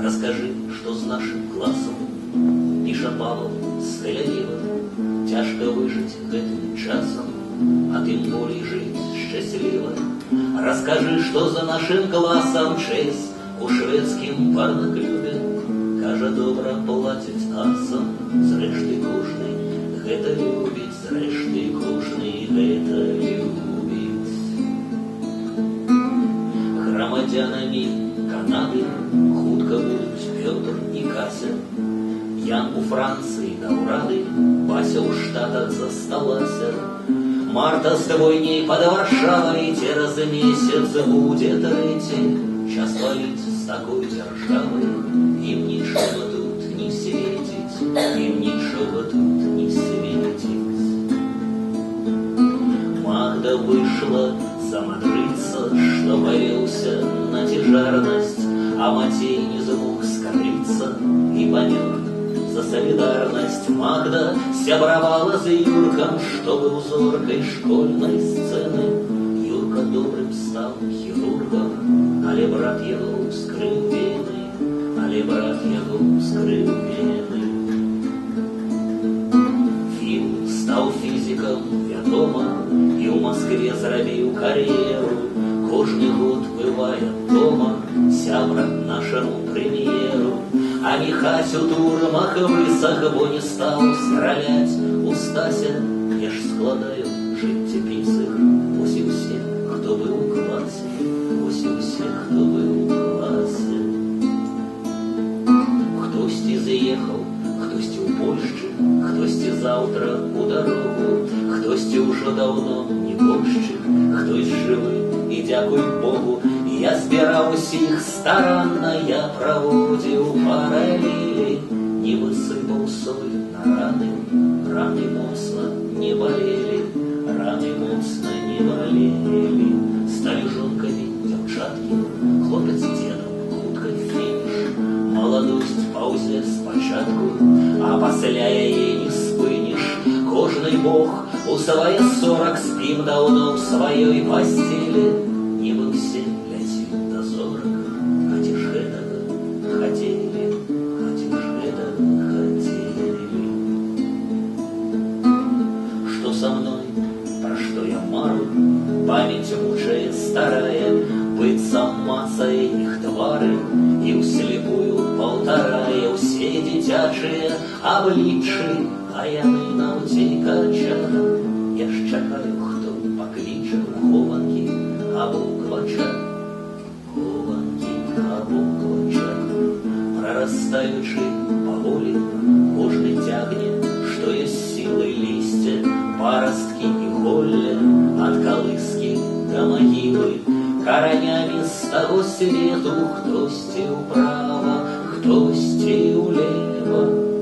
Расскажи, что з нашим класом, піша Павел з Тель-Авіва, тяжко выжить гэтым часом, а тым болей жить счастливо. Расскажи, что за нашим классом честь у шведскім парноклубе. Кажа, добра платяць асам, зрэшты кожны гэта любіць, зрэшты кожны гэта любіць. Грамадзянамі Канады хутка будуць Пётр і Кася. Ян у Францыі да ўрады, Вася ў Штатах засталася. Марта з двойней пад Варшавай цераз месяц будзе трэці. Час валіць з такой дзяржавай, ім нічога тут не светіць, ім нічога тут не светіць. Магда выйшла за мадрыца, што павеўся на цяжарнасць, а Мацей не змог скарыцца і памёр за солидарность. Магда сябравала за Юрком, что был зоркой школьной сцены. Юрка добрым стал хирургом, але брат его скрыл вены, але брат его скрыл вены. Фил стал физиком, вядома, и в Москве зрабіў кар'еру. Кожны год бывае дома сябра нашему премьеру. А Михась у турмах высох, бо не стал стралять у Стася. Я ж складаю жыццяпіс іх, вось і ўсе, хто быў у класе, вось і ўсе, хто быў у класе. Хтосьці з'ехаў, хтосьці ў Польшчы, хтосьці заўтра у дарогу, хтосьці ўжо даўно небожчык, хтось жывы і дзякуй Богу. Я збіраў усіх старанна, я праводзіў паралелі, не высыпаў соль на раны, раны моцна не балелі, раны моцна не балелі. Сталі жонкамі дзяўчаткі, хлопец з дзедам, хутка фініш. Маладосць паўзе спачатку, а пасля яе не спыніш. Кожны бог у свае 40 спім даўно ў сваёй пасцелі. Не мы ўсе ляцім да зорак, хаці ж гэтага хацелі, хаці ж гэтага хацелі. Што са мной, пра што я мару, памяць мучае старая, быццам мацае іх твары і ўслепую паўтарае ўсе дзіцячыя абліччы, а яны на ўцекачах. Я ж чакаю, хто пакліча ў хованкі або ў квачах, хованкі або ў квачах. Прарастаючы паволі, кожны цягне, што ёсць сілы лісце, парасткі і голле, ад калыскі да магілы. Каранямі з таго свету хтосьці ўправа, хтосьці ўлева.